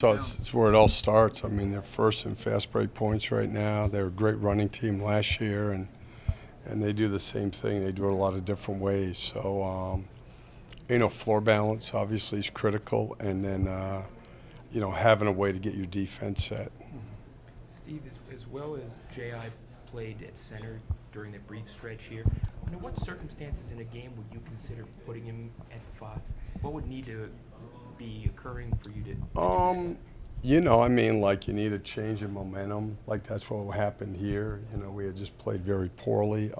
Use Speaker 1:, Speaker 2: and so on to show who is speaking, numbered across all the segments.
Speaker 1: So it's where it all starts. I mean, they're first in fast break points right now. They're a great running team last year, and they do the same thing. They do it a lot of different ways. So, floor balance obviously is critical, and then, having a way to get your defense set.
Speaker 2: Steve, as well as J.I. played at center during that brief stretch here, under what circumstances in a game would you consider putting him at the five? What would need to be occurring for you to do that?
Speaker 1: Like you need a change in momentum. Like that's what happened here. We had just played very poorly.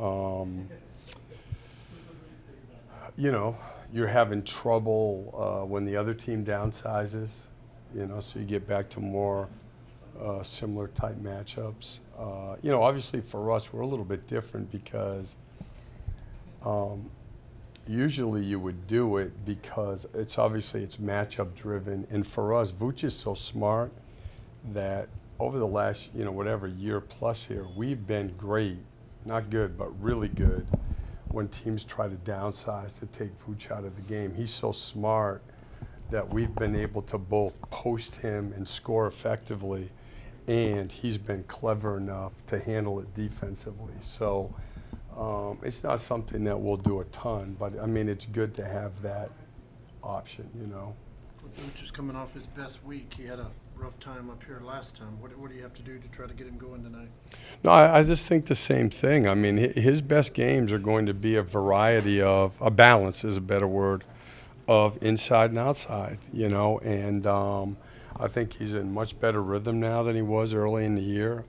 Speaker 1: You're having trouble when the other team downsizes, so you get back to more similar type matchups. Obviously for us, we're a little bit different because usually you would do it because it's matchup driven. And for us, Vuce is so smart that over the last, year plus here, we've been great, not good, but really good when teams try to downsize to take Vuce out of the game. He's so smart that we've been able to both post him and score effectively, and he's been clever enough to handle it defensively. So it's not something that we'll do a ton, but it's good to have that option.
Speaker 3: Vuce is coming off his best week. He had a rough time up here last time. What do you have to do to try to get him going tonight?
Speaker 1: No, I just think the same thing. His best games are going to be a variety of a balance is a better word of inside and outside. And I think he's in much better rhythm now than he was early in the year.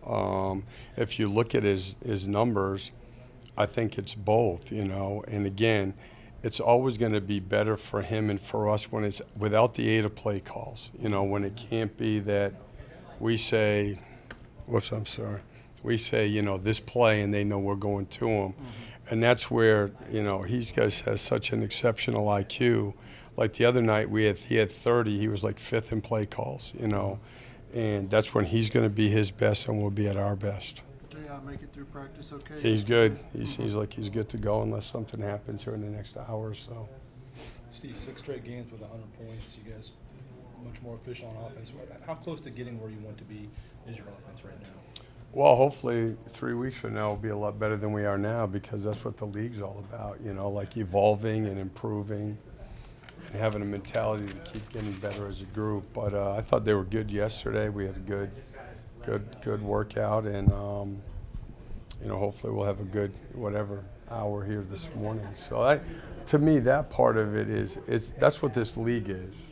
Speaker 1: If you look at his numbers, I think it's both. And again, it's always going to be better for him and for us when it's without the 8 of play calls. When it can't be that we say, we say, this play and they know we're going to him. Mm-hmm. And that's where, has such an exceptional IQ. Like the other night he had 30, he was like 5th in play calls, and that's when he's going to be his best and we'll be at our best.
Speaker 3: Make it through practice okay?
Speaker 1: He's good. He seems like he's good to go unless something happens here in the next hour or so.
Speaker 4: Steve, 6 straight games with 100 points. You guys much more efficient on offense. How close to getting where you want to be is your offense right now?
Speaker 1: Well, hopefully 3 weeks from now we'll be a lot better than we are now because that's what the league's all about, like evolving and improving and having a mentality to keep getting better as a group. But I thought they were good yesterday. We had a good workout, and hopefully we'll have a good hour here this morning. So to me, that part of it that's what this league is.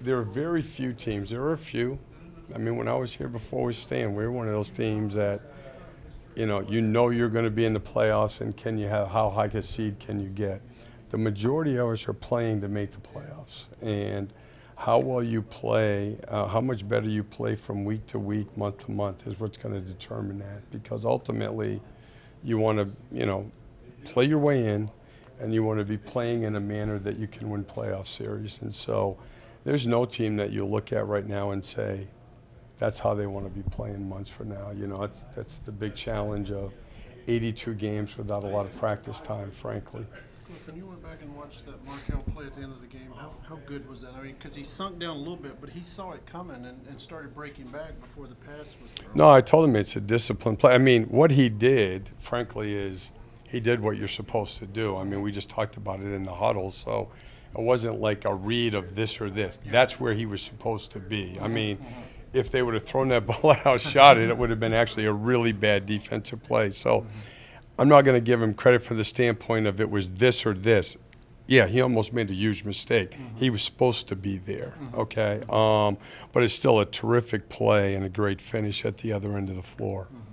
Speaker 1: There are very few teams. There are a few. When I was here before we stand, we were one of those teams that you're going to be in the playoffs, and how high a seed can you get? The majority of us are playing to make the playoffs, and how well you play, how much better you play from week to week, month to month is what's going to determine that. Because ultimately, you want to, play your way in, and you want to be playing in a manner that you can win playoff series. And so, there's no team that you look at right now and say, that's how they want to be playing months from now. That's the big challenge of 82 games without a lot of practice time, frankly.
Speaker 3: When you went back and watched that Markel play at the end of the game, how good was that? Because he sunk down a little bit, but he saw it coming and started breaking back before the pass was thrown.
Speaker 1: No, I told him it's a disciplined play. What he did, frankly, is he did what you're supposed to do. We just talked about it in the huddle, so it wasn't like a read of this or this. That's where he was supposed to be. If they would have thrown that ball out, shot it, it would have been actually a really bad defensive play. So I'm not going to give him credit for the standpoint of it was this or this. Yeah, he almost made a huge mistake. Mm-hmm. He was supposed to be there, okay? But it's still a terrific play and a great finish at the other end of the floor. Mm-hmm.